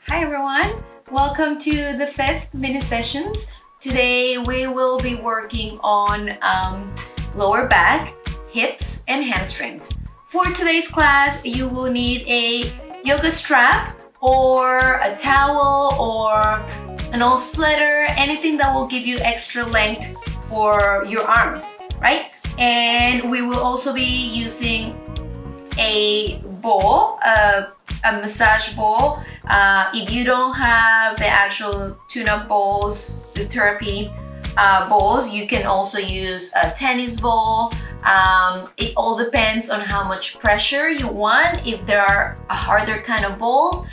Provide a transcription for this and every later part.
Hi everyone, welcome to the 5th mini sessions. Today we will be working on lower back, hips, and hamstrings. For today's class, you will need a yoga strap or a towel or an old sweater, anything that will give you extra length for your arms, right? And we will also be using a ball, a massage ball. If you don't have the actual tune-up balls, the therapy balls, you can also use a tennis ball. It all depends on how much pressure you want. If there are a harder kind of balls,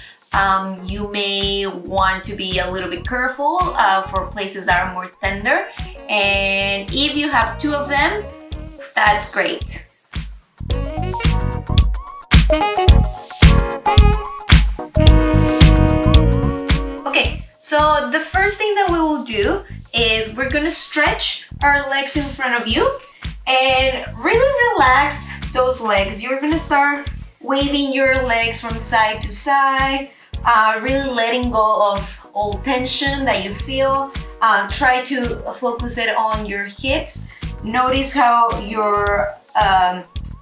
you may want to be a little bit careful for places that are more tender. And if you have 2 of them, that's great. Okay, so the first thing that we will do is we're gonna stretch our legs in front of you and really relax those legs. You're gonna start waving your legs from side to side, really letting go of all tension that you feel. Try to focus it on your hips. Notice how your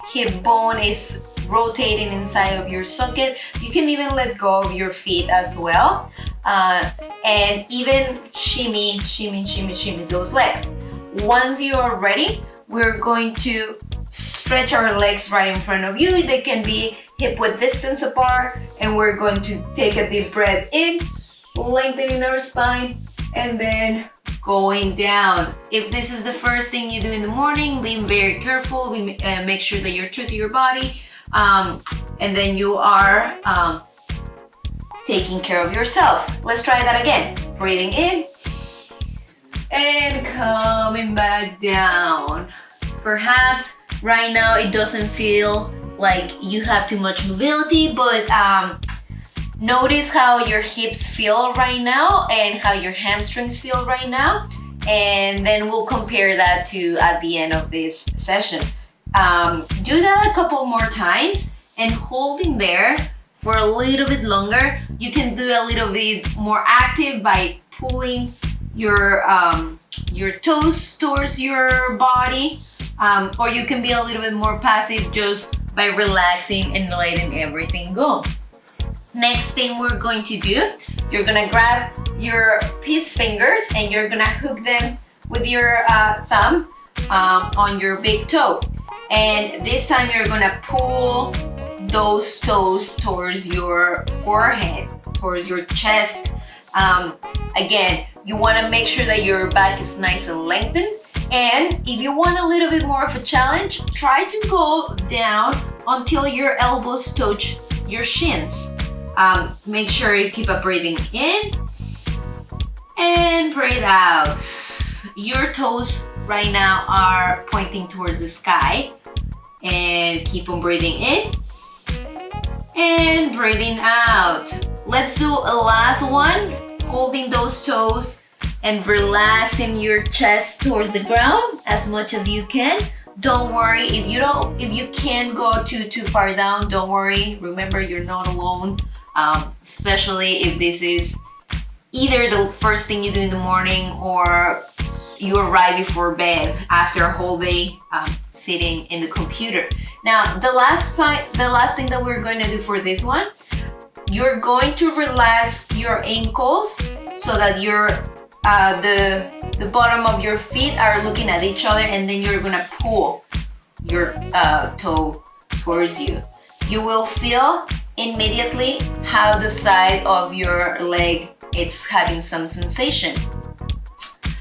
hip bone is rotating inside of your socket. You can even let go of your feet as well. And even shimmy those legs. Once you are ready, we're going to stretch our legs right in front of you. They can be hip-width distance apart, and we're going to take a deep breath in, lengthening our spine, and then going down. If this is the first thing you do in the morning, be very careful. Make sure that you're true to your body, and then you are taking care of yourself. Let's try that again. Breathing in and coming back down. Perhaps right now it doesn't feel like you have too much mobility, but notice how your hips feel right now and how your hamstrings feel right now, and then we'll compare that to at the end of this session. Do that a couple more times and holding there for a little bit longer. You can do a little bit more active by pulling your toes towards your body, or you can be a little bit more passive just by relaxing and letting everything go. Next thing we're going to do, you're gonna grab your peace fingers and you're gonna hook them with your thumb on your big toe. And this time you're gonna pull those toes towards your forehead, towards your chest. Again, you wanna make sure that your back is nice and lengthened. And if you want a little bit more of a challenge, try to go down until your elbows touch your shins. Make sure you keep a breathing in and breathe out. Your toes right now are pointing towards the sky, and keep on breathing in and breathing out. Let's do a last one, holding those toes and relaxing your chest towards the ground as much as you can. Don't worry if you can't go too far down. Don't worry. Remember, you're not alone. Especially if this is either the first thing you do in the morning or you're right before bed after a whole day sitting in the computer. Now, the last thing that we're going to do for this one, you're going to relax your ankles so that your the bottom of your feet are looking at each other, and then you're gonna pull your toe towards you. You will feel immediately how the side of your leg it's having some sensation.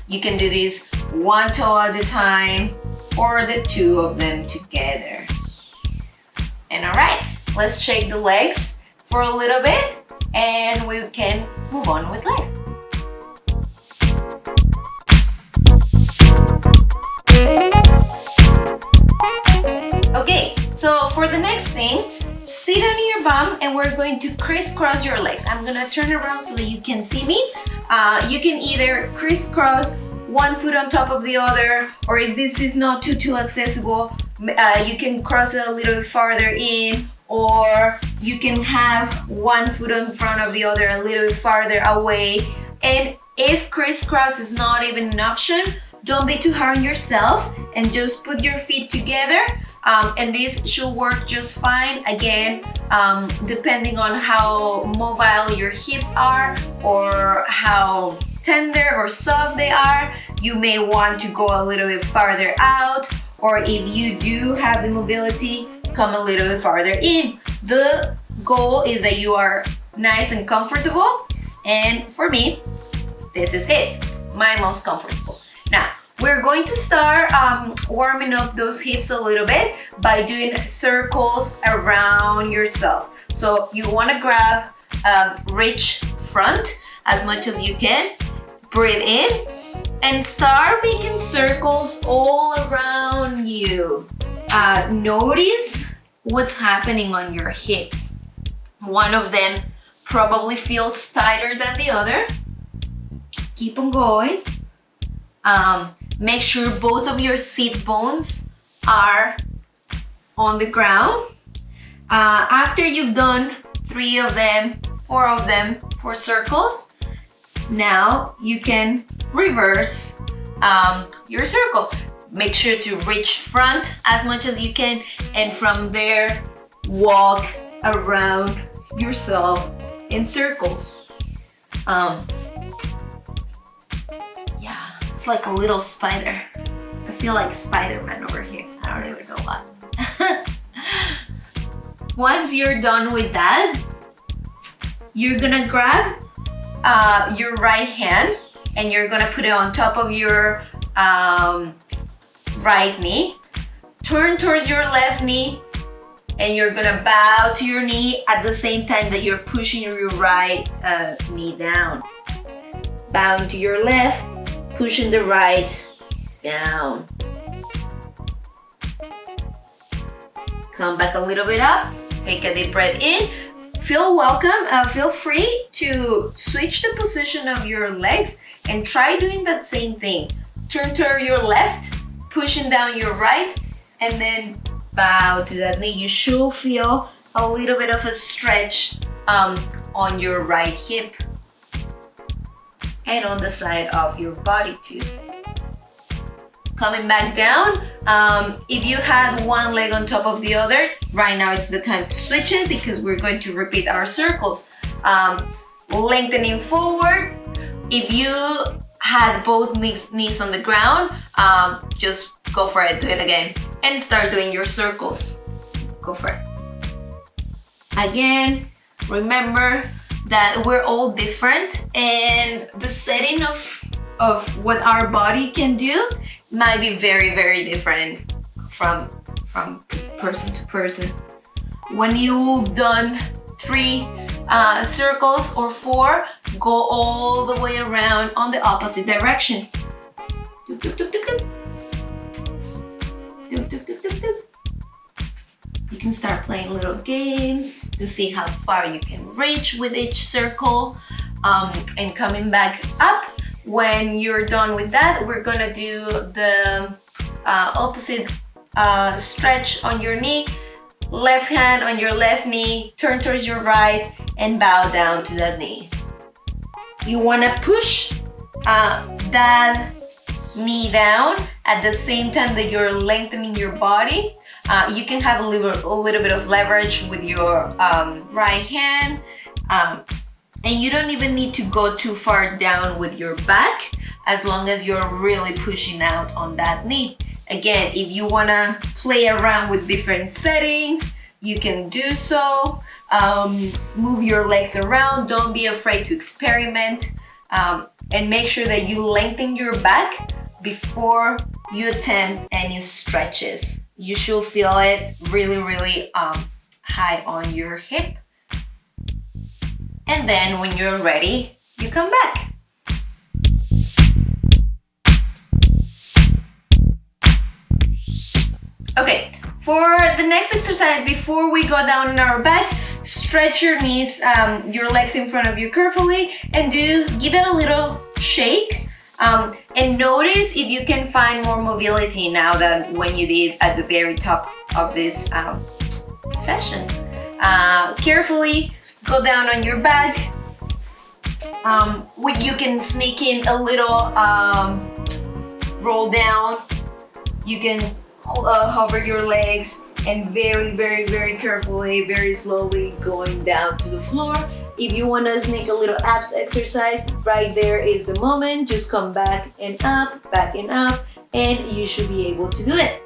You can do this 1 toe at a time or the 2 of them together. And all right, let's shake the legs for a little bit and we can move on with leg. Okay, so for the next thing, sit on your bum and we're going to crisscross your legs. I'm gonna turn around so that you can see me. You can either crisscross one foot on top of the other, or if this is not too accessible, you can cross it a little bit farther in, or you can have one foot in front of the other a little bit farther away. And if crisscross is not even an option, don't be too hard on yourself and just put your feet together, and this should work just fine. Again, depending on how mobile your hips are or how tender or soft they are, you may want to go a little bit farther out, or if you do have the mobility, come a little bit farther in. The goal is that you are nice and comfortable, and for me, this is it, my most comfortable. Now, we're going to start warming up those hips a little bit by doing circles around yourself. So you want to grab rich front as much as you can. Breathe in and start making circles all around you. Notice what's happening on your hips. One of them probably feels tighter than the other. Keep on going. Make sure both of your seat bones are on the ground. After you've done 3 of them, 4 of them, 4 circles, now you can reverse your circle. Make sure to reach front as much as you can, and from there, walk around yourself in circles. It's like a little spider. I feel like Spider-Man over here. I don't even know why. Once you're done with that, you're gonna grab your right hand and you're gonna put it on top of your right knee. Turn towards your left knee and you're gonna bow to your knee at the same time that you're pushing your right knee down. Bowing to your left, pushing the right down. Come back a little bit up. Take a deep breath in. Feel welcome. Feel free to switch the position of your legs and try doing that same thing. Turn to your left, pushing down your right, and then bow to that knee. You should feel a little bit of a stretch on your right hip and on the side of your body too. Coming back down, if you had one leg on top of the other, right now it's the time to switch it because we're going to repeat our circles. Lengthening forward. If you had both knees on the ground, just go for it, do it again, and start doing your circles. Go for it. Again, remember that we're all different and the setting of what our body can do might be very, very different from person to person. When you've done 3 circles or 4, go all the way around on the opposite direction. You can start playing little games to see how far you can reach with each circle, and coming back up. When you're done with that, we're gonna do the opposite stretch on your knee. Left hand on your left knee, turn towards your right, and bow down to that knee. You wanna push that knee down at the same time that you're lengthening your body. You can have a little bit of leverage with your right hand, and you don't even need to go too far down with your back as long as you're really pushing out on that knee. Again, if you wanna play around with different settings, you can do so. Move your legs around, don't be afraid to experiment, and make sure that you lengthen your back before you attempt any stretches. You should feel it really, really high on your hip. And then when you're ready, you come back. Okay, for the next exercise, before we go down on our back, stretch your knees, your legs in front of you carefully, and give it a little shake. And notice if you can find more mobility now than when you did at the very top of this session. Carefully go down on your back. You can sneak in a little roll down. You can hover your legs and very, very, very carefully, very slowly going down to the floor. If you want to sneak a little abs exercise, right there is the moment. Just come back and up, and you should be able to do it.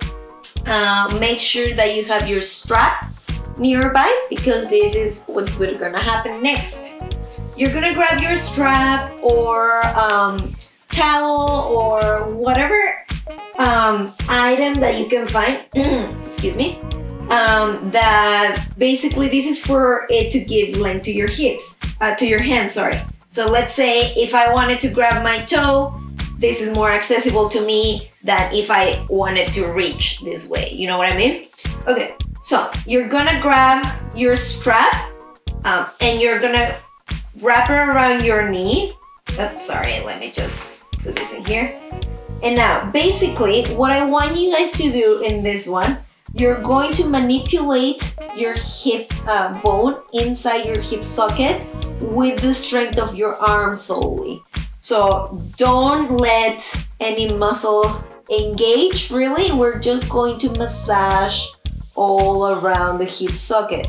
Make sure that you have your strap nearby, because this is what's gonna happen next. You're gonna grab your strap or towel or whatever item that you can find, excuse me, that basically this is for it to give length to your hips, to your hands, sorry. So let's say if I wanted to grab my toe, this is more accessible to me than if I wanted to reach this way, you know what I mean? Okay, so you're gonna grab your strap and you're gonna wrap it around your knee. Oops, sorry, let me just do this in here. And now, basically, what I want you guys to do in this one, you're going to manipulate your hip bone inside your hip socket with the strength of your arm solely. So don't let any muscles engage, really. We're just going to massage all around the hip socket.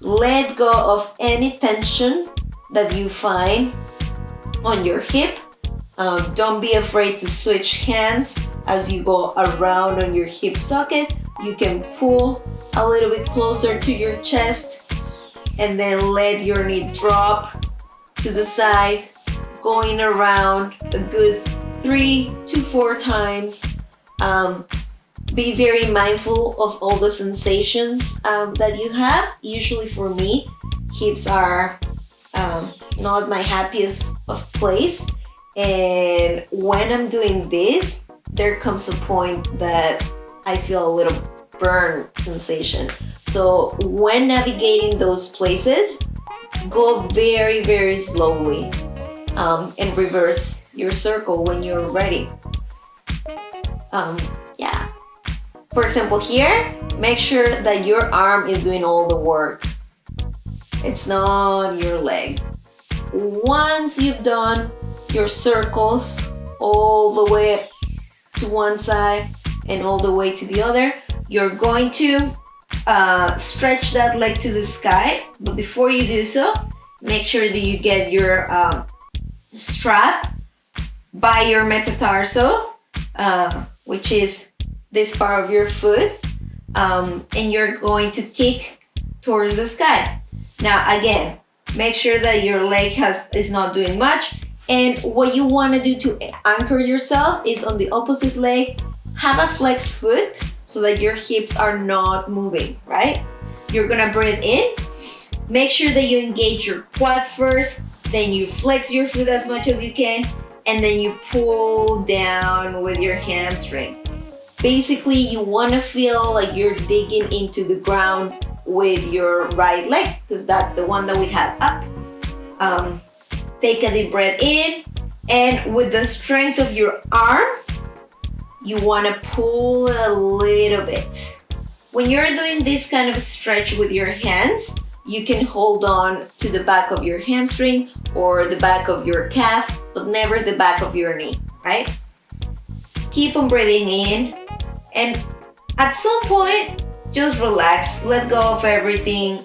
Let go of any tension that you find on your hip. Don't be afraid to switch hands as you go around on your hip socket. You can pull a little bit closer to your chest and then let your knee drop to the side, going around a good 3 to 4 times. Be very mindful of all the sensations that you have. Usually for me, hips are not my happiest of place. And when I'm doing this, there comes a point that I feel a little burn sensation. So when navigating those places, go very, very slowly and reverse your circle when you're ready. Yeah. For example, here, make sure that your arm is doing all the work. It's not your leg. Once you've done your circles all the way to one side and all the way to the other, you're going to stretch that leg to the sky. But before you do so, make sure that you get your strap by your metatarsal, which is this part of your foot, and you're going to kick towards the sky. Now again, make sure that your leg is not doing much. And what you want to do to anchor yourself is on the opposite leg, have a flex foot so that your hips are not moving, right? You're gonna breathe in. Make sure that you engage your quad first, then you flex your foot as much as you can, and then you pull down with your hamstring. Basically, you want to feel like you're digging into the ground with your right leg, because that's the one that we have up. Take a deep breath in, and with the strength of your arm, you want to pull a little bit. When you're doing this kind of stretch with your hands, you can hold on to the back of your hamstring or the back of your calf, but never the back of your knee, right? Keep on breathing in, and at some point, just relax, let go of everything,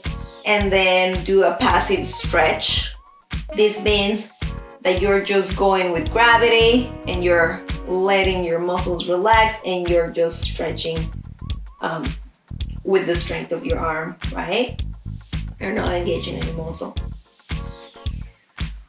and then do a passive stretch. This means that you're just going with gravity and you're letting your muscles relax and you're just stretching with the strength of your arm, right? You're not engaging any muscle.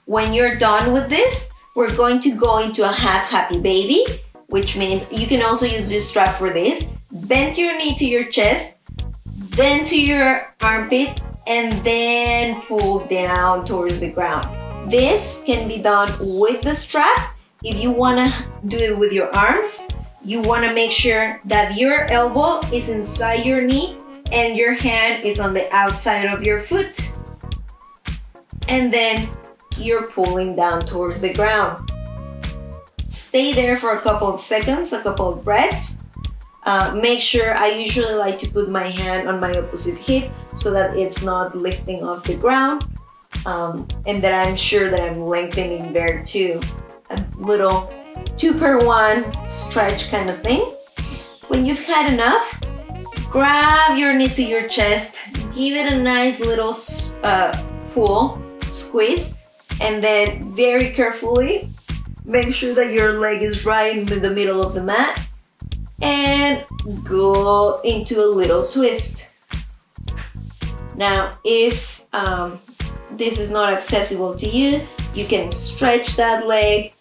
When you're done with this, we're going to go into a half happy baby, which means you can also use this strap for this. Bend your knee to your chest, then to your armpit, and then pull down towards the ground. This can be done with the strap. If you want to do it with your arms, you want to make sure that your elbow is inside your knee and your hand is on the outside of your foot. And then you're pulling down towards the ground. Stay there for a couple of seconds, a couple of breaths. Make sure, I usually like to put my hand on my opposite hip so that it's not lifting off the ground, and that I'm sure that I'm lengthening there too. A little 2-per-1 stretch kind of thing. When you've had enough, grab your knee to your chest, give it a nice little pull, squeeze, and then very carefully make sure that your leg is right in the middle of the mat and go into a little twist. Now, if this is not accessible to you, you can stretch that leg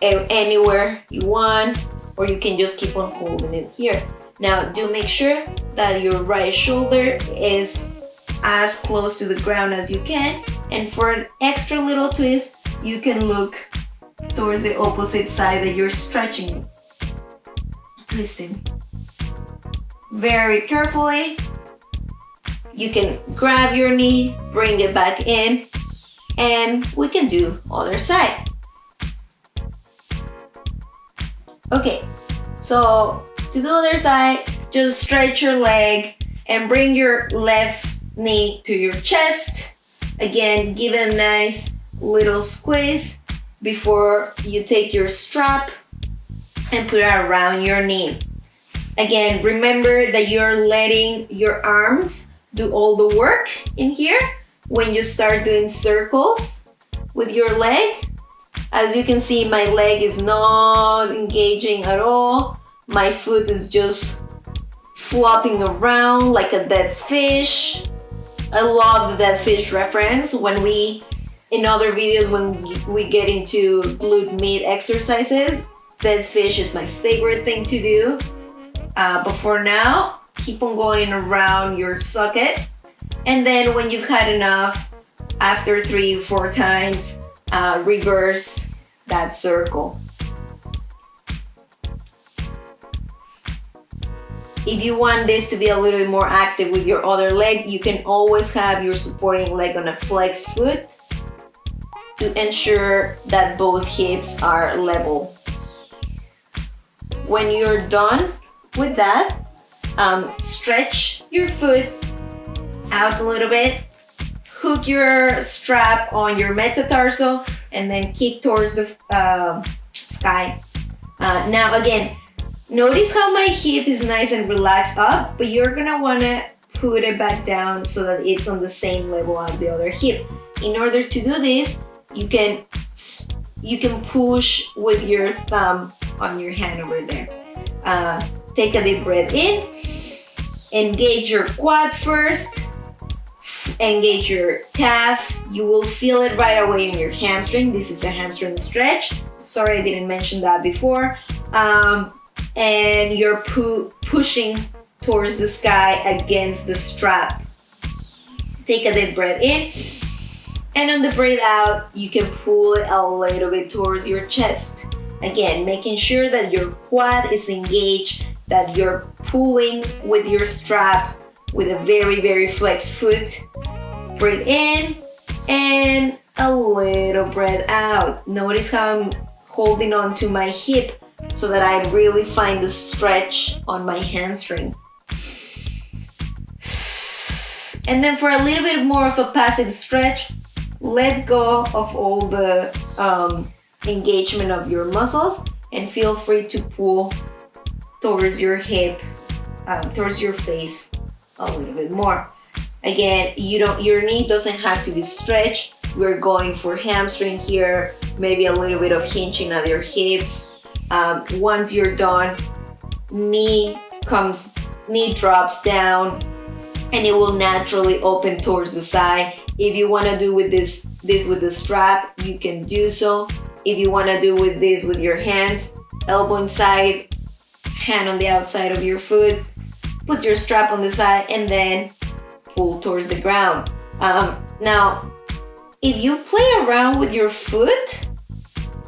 anywhere you want, or you can just keep on holding it here. Now, do make sure that your right shoulder is as close to the ground as you can, and for an extra little twist, you can look towards the opposite side that you're stretching, twisting. Very carefully, you can grab your knee, bring it back in, and we can do other side. Okay, so to the other side, just stretch your leg and bring your left knee to your chest. Again, give it a nice little squeeze before you take your strap and put it around your knee. Again, remember that you're letting your arms do all the work in here when you start doing circles with your leg. As you can see, my leg is not engaging at all. My foot is just flopping around like a dead fish. I love the dead fish reference in other videos when we get into glute med exercises. Dead fish is my favorite thing to do. But for now, keep on going around your socket. And then when you've had enough, after 3-4 times, reverse that circle. If you want this to be a little bit more active with your other leg, you can always have your supporting leg on a flex foot to ensure that both hips are level. When you're done with that, stretch your foot out a little bit, hook your strap on your metatarsal, and then kick towards the sky. Now again, notice how my hip is nice and relaxed up, but you're gonna wanna put it back down so that it's on the same level as the other hip. In order to do this, you can push with your thumb on your hand over there. Take a deep breath in, engage your quad first, engage your calf. You will feel it right away in your hamstring. This is a hamstring stretch. Sorry, I didn't mention that before. And you're pushing towards the sky against the strap. Take a deep breath in, and on the breath out, you can pull it a little bit towards your chest. Again, making sure that your quad is engaged, that you're pulling with your strap with a very, very flexed foot. Breathe in and a little breath out. Notice how I'm holding on to my hip so that I really find the stretch on my hamstring. And then for a little bit more of a passive stretch, let go of all the engagement of your muscles and feel free to pull towards your hip, towards your face a little bit more. Again, your knee doesn't have to be stretched. We're going for hamstring here, maybe a little bit of hinging at your hips. Once you're done, knee drops down and it will naturally open towards the side. If you want to do with this with the strap, you can do so. If you want to do with this with your hands, elbow inside, hand on the outside of your foot, put your strap on the side, and then pull towards the ground. Now, if you play around with your foot,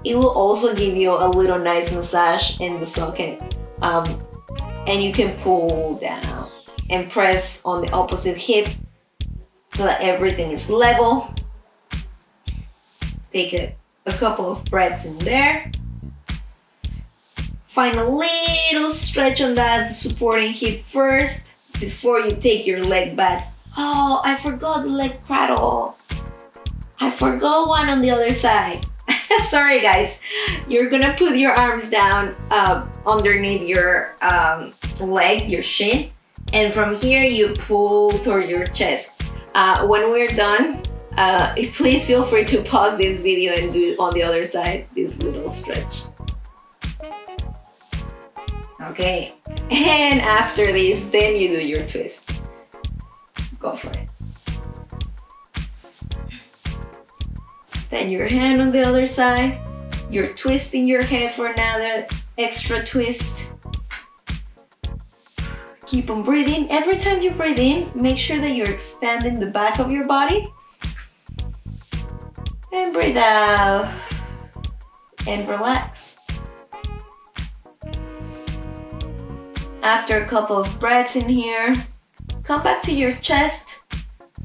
it will also give you a little nice massage in the socket. And you can pull down and press on the opposite hip so that everything is level. Take a couple of breaths in there. Find a little stretch on that supporting hip first before you take your leg back. Oh, I forgot the leg cradle. I forgot one on the other side. Sorry guys. You're gonna put your arms down underneath your leg, your shin, and from here you pull toward your chest. When we're done, please feel free to pause this video and do on the other side this little stretch. Okay, and after this, then you do your twist. Go for it. Stand your hand on the other side. You're twisting your head for another extra twist. Keep on breathing. Every time you breathe in, make sure that you're expanding the back of your body. And breathe out. And relax. After a couple of breaths in here, come back to your chest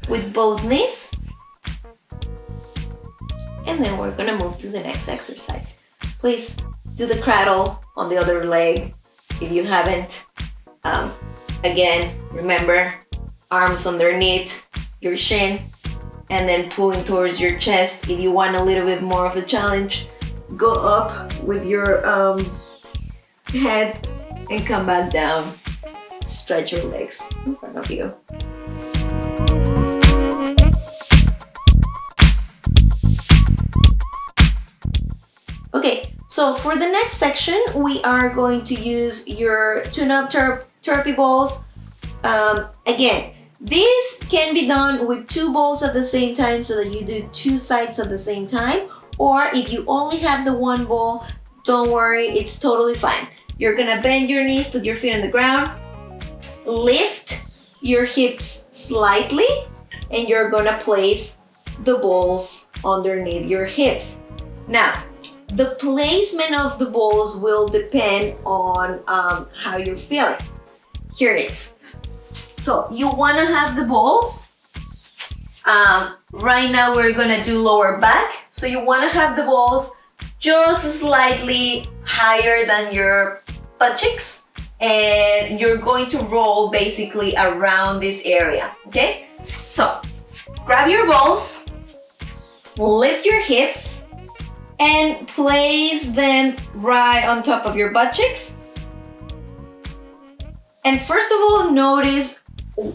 with both knees. And then we're gonna move to the next exercise. Please do the cradle on the other leg if you haven't. Again, remember, arms underneath your shin and then pulling towards your chest. If you want a little bit more of a challenge, go up with your head and come back down. Stretch your legs in front of you. Okay, so for the next section, we are going to use your tune-up therapy balls. Again, this can be done with 2 balls at the same time so that you do 2 sides at the same time. Or if you only have the 1 ball, don't worry, it's totally fine. You're gonna bend your knees, put your feet on the ground, lift your hips slightly, and you're gonna place the balls underneath your hips. Now, the placement of the balls will depend on how you're feeling. Here it is. So you wanna have the balls. Right now we're gonna do lower back. So you wanna have the balls just slightly higher than your butt cheeks, and you're going to roll basically around this area, okay? So grab your balls, lift your hips, and place them right on top of your butt cheeks. And first of all, notice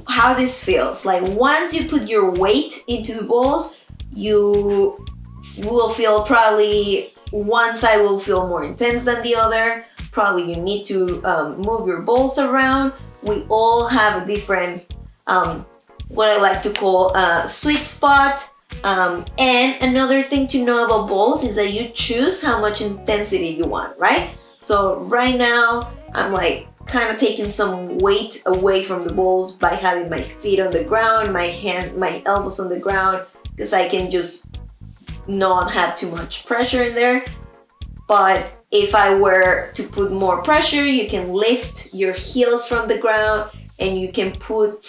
how this feels. Like once you put your weight into the balls, you will feel probably one side will feel more intense than the other. Probably you need to move your balls around. We all have a different, what I like to call a sweet spot. And another thing to know about balls is that you choose how much intensity you want, right? So right now, I'm like kind of taking some weight away from the balls by having my feet on the ground, my elbows on the ground, because I can just not have too much pressure in there. But if I were to put more pressure, you can lift your heels from the ground and you can put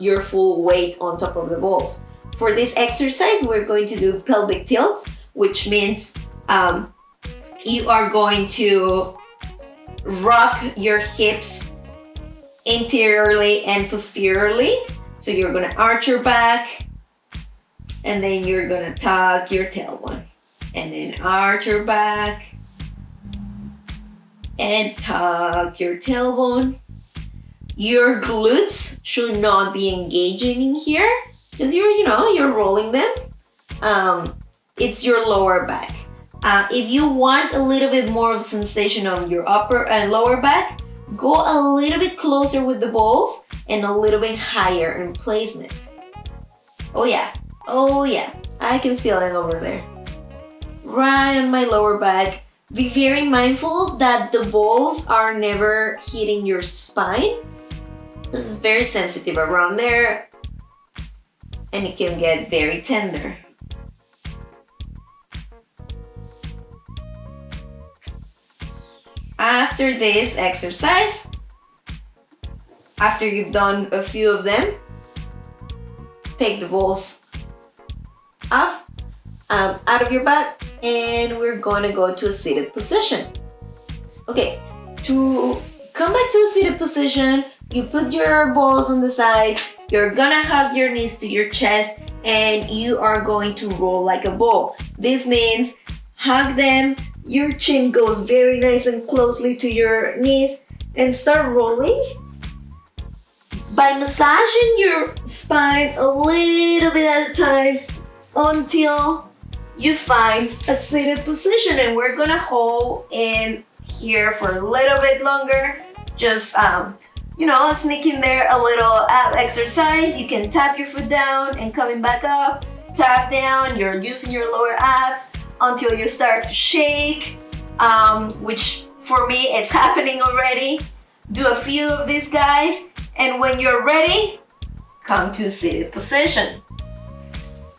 your full weight on top of the balls. For this exercise, we're going to do pelvic tilt, which means you are going to rock your hips interiorly and posteriorly. So you're gonna arch your back, and then you're gonna tuck your tailbone, and then arch your back and tuck your tailbone. Your glutes should not be engaging in here because you're rolling them. It's your lower back. If you want a little bit more of sensation on your upper and lower back, go a little bit closer with the balls and a little bit higher in placement. Oh yeah, I can feel it over there. Right on my lower back. Be very mindful that the balls are never hitting your spine. This is very sensitive around there and it can get very tender. After this exercise, after you've done a few of them, take the balls off, out of your butt, and we're going to go to a seated position. Okay, to come back to a seated position, you put your balls on the side, you're gonna hug your knees to your chest, and you are going to roll like a ball. This means hug them, your chin goes very nice and closely to your knees, and start rolling by massaging your spine a little bit at a time until you find a seated position. And we're gonna hold in here for a little bit longer. Just sneak in there a little ab exercise. You can tap your foot down and coming back up, tap down. You're using your lower abs until you start to shake, which for me it's happening already. Do a few of these guys, and when you're ready, come to a seated position.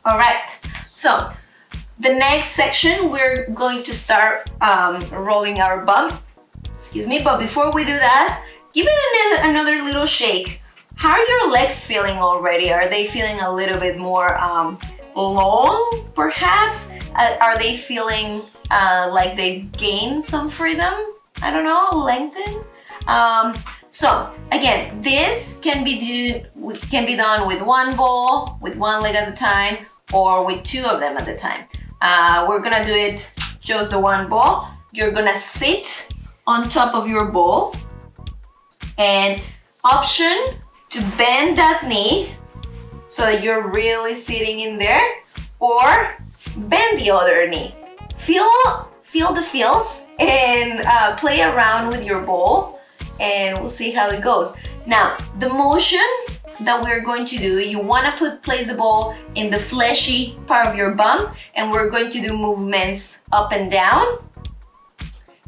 All right, so the next section, we're going to start rolling our bum. Excuse me, but before we do that, give it another little shake. How are your legs feeling already? Are they feeling a little bit more long, perhaps? Are they feeling like they've gained some freedom? I don't know, lengthen? So again, this can be done with one ball, with one leg at a time, or with two of them at a time. We're gonna do it just the one ball. You're gonna sit on top of your ball, and option to bend that knee so that you're really sitting in there, or bend the other knee. Feel the feels and play around with your ball, and we'll see how it goes. Now, the motion that we're going to do, you want to place the ball in the fleshy part of your bum, and we're going to do movements up and down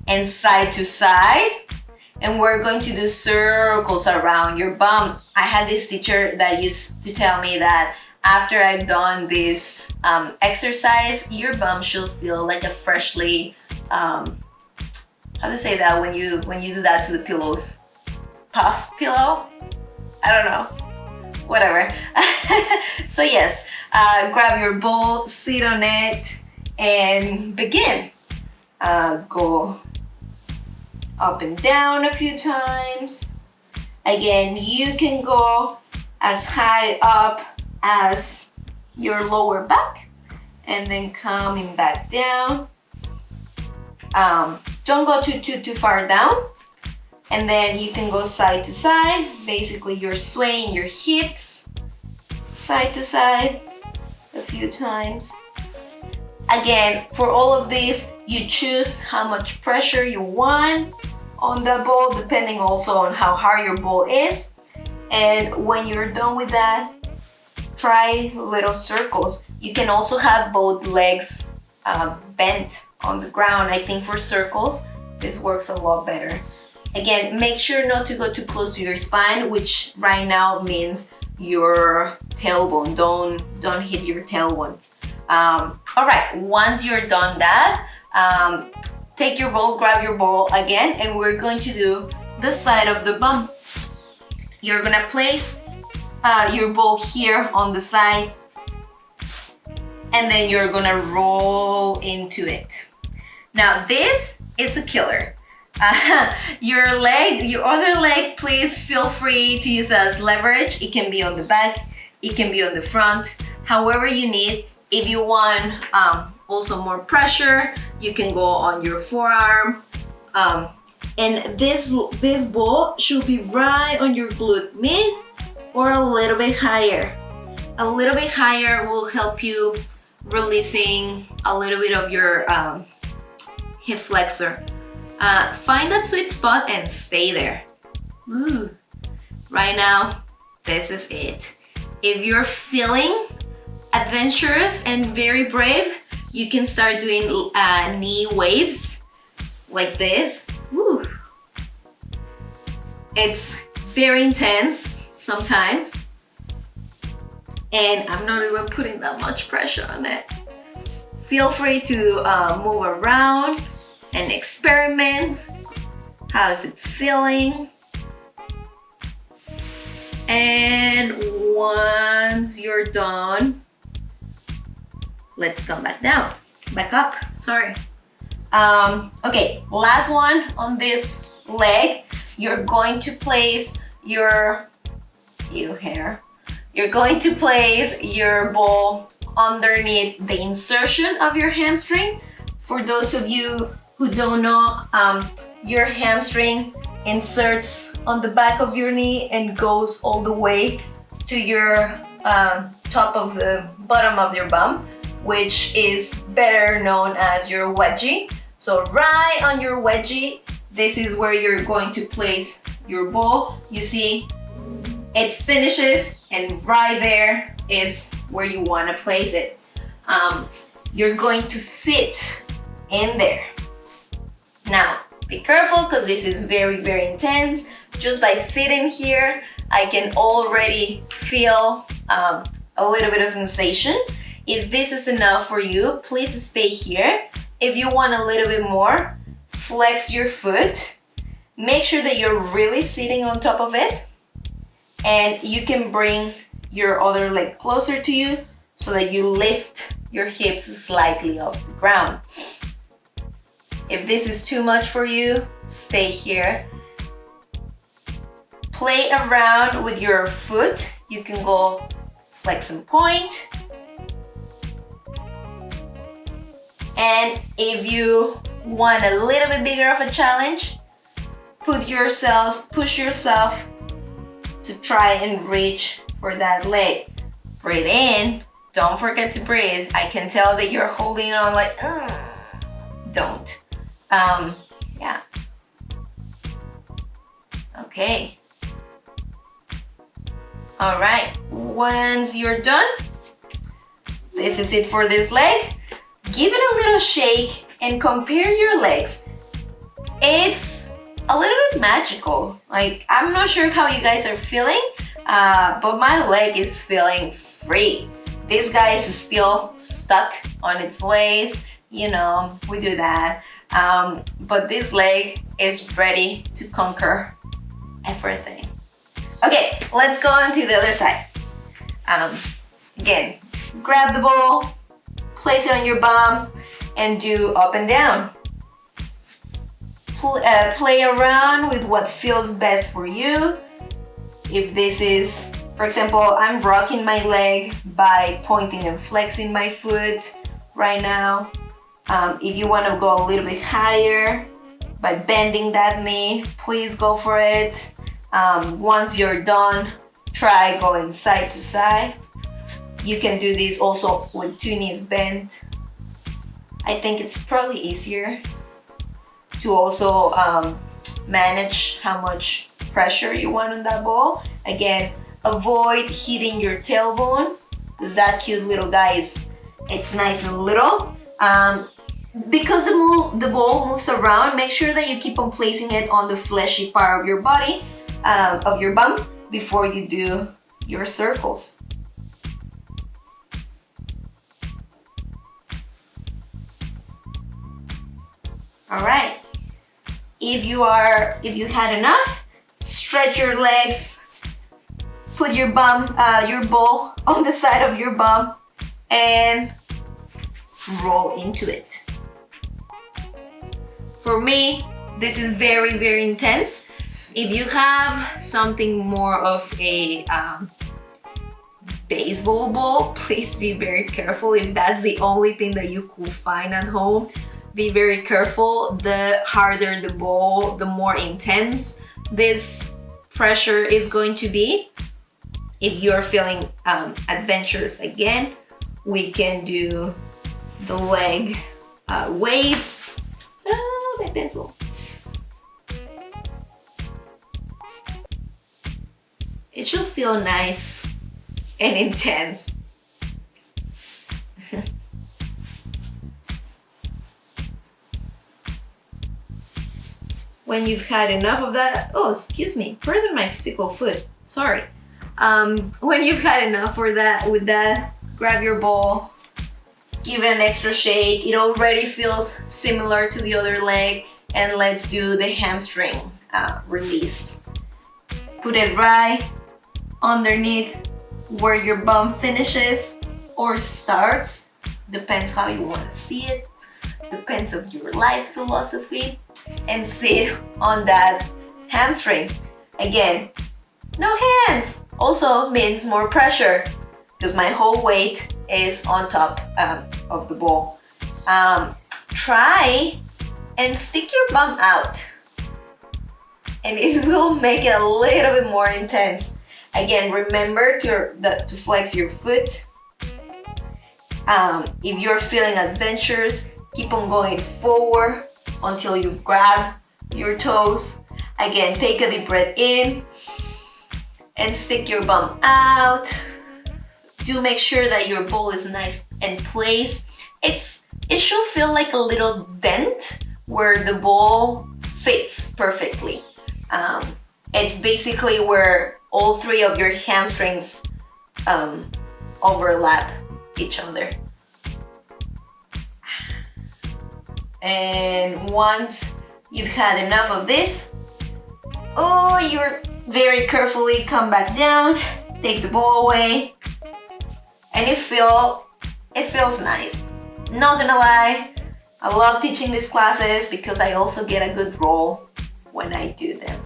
and side to side, and we're going to do circles around your bum. I had this teacher that used to tell me that after I've done this exercise, your bum should feel like a freshly, how to say that when you do that to the pillows? Puff pillow? I don't know. Whatever. So yes, grab your ball, sit on it, and begin. Go up and down a few times. Again, you can go as high up as your lower back, and then coming back down. Don't go too far down, and then you can go side to side. Basically, you're swaying your hips side to side a few times. Again, for all of these, you choose how much pressure you want on the ball, depending also on how hard your ball is. And when you're done with that, try little circles. You can also have both legs bent on the ground. I think for circles, this works a lot better. Again, make sure not to go too close to your spine, which right now means your tailbone. Don't hit your tailbone. All right, once you're done that, take your ball, grab your ball again, and we're going to do the side of the bum. You're gonna place your ball here on the side, and then you're gonna roll into it. Now this is a killer. Your other leg, please feel free to use as leverage. It can be on the back, it can be on the front, however you need. If you want also more pressure, you can go on your forearm. And this ball should be right on your glute med or a little bit higher. A little bit higher will help you releasing a little bit of your hip flexor. Find that sweet spot and stay there. Ooh. Right now, this is it. If you're feeling adventurous and very brave, you can start doing knee waves like this. Woo. It's very intense sometimes, and I'm not even putting that much pressure on it. Feel free to move around and experiment. How is it feeling? And once you're done, let's come back up, sorry. Okay, last one on this leg. You're going to place your You're going to place your ball underneath the insertion of your hamstring. For those of you who don't know, your hamstring inserts on the back of your knee and goes all the way to your top of the bottom of your bum, which is better known as your wedgie. So right on your wedgie, this is where you're going to place your ball. You see, it finishes, and right there is where you want to place it. You're going to sit in there. Now, be careful because this is very, very intense. Just by sitting here, I can already feel a little bit of sensation. If this is enough for you, please stay here. If you want a little bit more, flex your foot. Make sure that you're really sitting on top of it. And you can bring your other leg closer to you so that you lift your hips slightly off the ground. If this is too much for you, stay here. Play around with your foot. You can go flex and point. And if you want a little bit bigger of a challenge, push yourself to try and reach for that leg. Breathe in. Don't forget to breathe. I can tell that you're holding on like, don't. Yeah. Okay. All right. Once you're done, this is it for this leg. Give it a little shake and compare your legs. It's a little bit magical. Like, I'm not sure how you guys are feeling, but my leg is feeling free. This guy is still stuck on its waist. You know, we do that. But this leg is ready to conquer everything. Okay, let's go on to the other side. Again, grab the ball, place it on your bum, and do up and down. Play around with what feels best for you. If this is, for example, I'm rocking my leg by pointing and flexing my foot right now. If you want to go a little bit higher by bending that knee, please go for it. Once you're done, try going side to side. You can do this also with two knees bent. I think it's probably easier to also manage how much pressure you want on that ball. Again, avoid hitting your tailbone because that cute little guy it's nice and little. Because the ball moves around, make sure that you keep on placing it on the fleshy part of your body, of your bum, before you do your circles. All right. If you had enough, stretch your legs, put your ball on the side of your bum, and roll into it. For me, this is very, very intense. If you have something more of a baseball ball, please be very careful. If that's the only thing that you could find at home, be very careful. The harder the ball, the more intense this pressure is going to be. If you're feeling adventurous again, we can do the leg waves. Oh, my pencil. It should feel nice and intense. When you've had enough of that, oh, excuse me, pardon my physical foot, sorry. When you've had enough with that, grab your ball, give it an extra shake. It already feels similar to the other leg, and let's do the hamstring release. Put it right underneath where your bum finishes or starts, depends how you want to see it. depends on your life philosophy, and sit on that hamstring. Again, no hands also means more pressure because my whole weight is on top of the ball. Try and stick your bum out, and it will make it a little bit more intense. Again, remember to flex your foot. If you're feeling adventurous, keep on going forward until you grab your toes. Again, take a deep breath in and stick your bum out. Do make sure that your ball is nice and placed. It should feel like a little dent where the ball fits perfectly. It's basically where all three of your hamstrings overlap each other. And once you've had enough of this, you're very carefully come back down, take the ball away, and it feels nice. Not gonna lie, I love teaching these classes because I also get a good roll when I do them.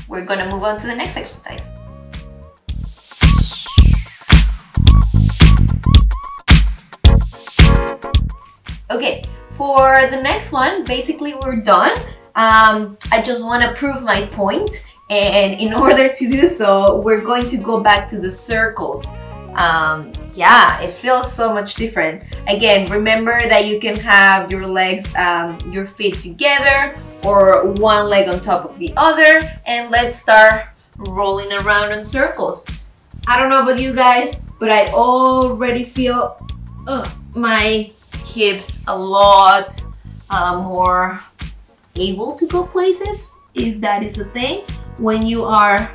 We're gonna move on to the next exercise. Okay, for the next one, basically we're done. I just want to prove my point, and in order to do so, we're going to go back to the circles. Yeah, it feels so much different. Again, remember that you can have your legs, your feet together, or one leg on top of the other, and let's start rolling around in circles. I don't know about you guys, but I already feel my hips a lot more able to go places, if that is a thing. When you are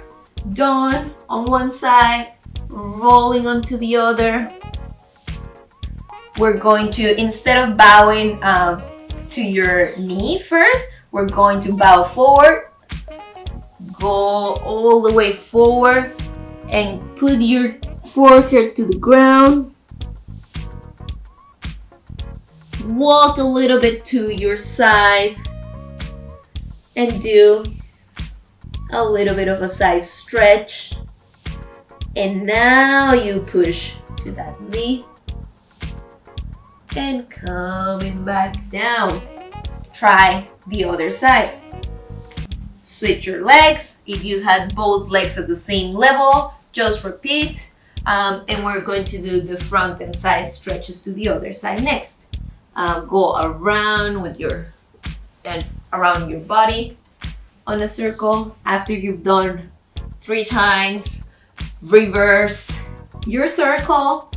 done on one side, rolling onto the other, we're going to, instead of bowing to your knee first, we're going to bow forward, go all the way forward, and put your forehead to the ground. Walk a little bit to your side and do a little bit of a side stretch. And now you push to that knee and coming back down. Try the other side. Switch your legs. If you had both legs at the same level, just repeat. And we're going to do the front and side stretches to the other side next. Go around with around your body on a circle. After you've done 3 times, reverse your circle.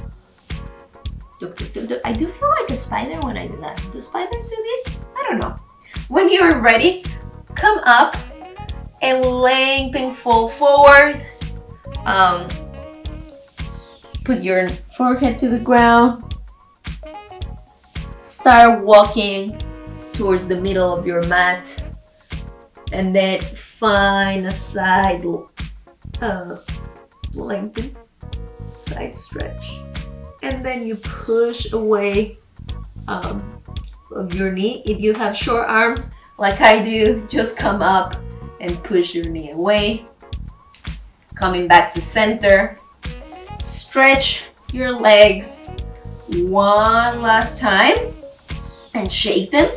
I do feel like a spider when I do that. Do spiders do this? I don't know. When you're ready, come up and lengthen, fall forward. Put your forehead to the ground. Start walking towards the middle of your mat, and then find a side lengthen, side stretch, and then you push away of your knee. If you have short arms like I do, just come up and push your knee away. Coming back to center, stretch your legs one last time and shake them.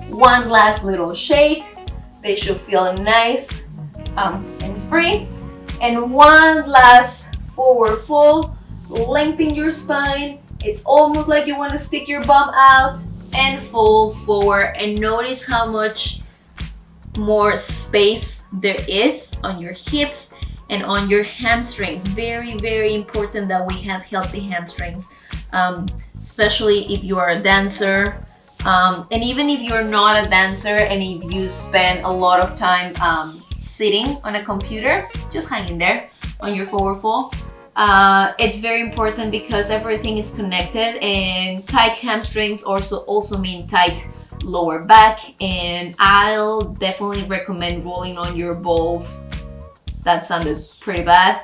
One last little shake. They should feel nice and free. And one last forward fold. Lengthen your spine. It's almost like you want to stick your bum out and fold forward. And notice how much more space there is on your hips and on your hamstrings. Very, very important that we have healthy hamstrings, especially if you are a dancer. And even if you're not a dancer and if you spend a lot of time sitting on a computer, just hang in there on your forward fold. It's very important because everything is connected, and tight hamstrings also mean tight lower back. And I'll definitely recommend rolling on your balls. That sounded pretty bad.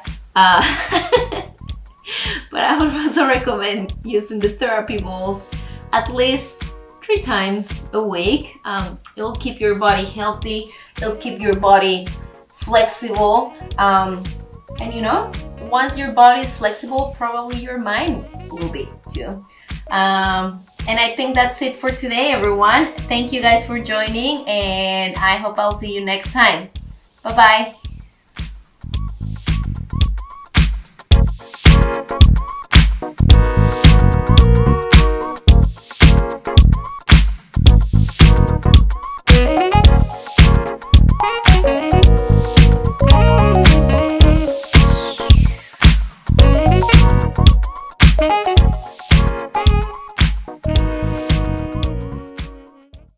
But I would also recommend using the therapy balls at least 3 times a week. It'll keep your body healthy. It'll keep your body flexible. And you know, once your body is flexible, probably your mind will be too. And I think that's it for today, everyone. Thank you guys for joining, and I hope I'll see you next time. Bye-bye.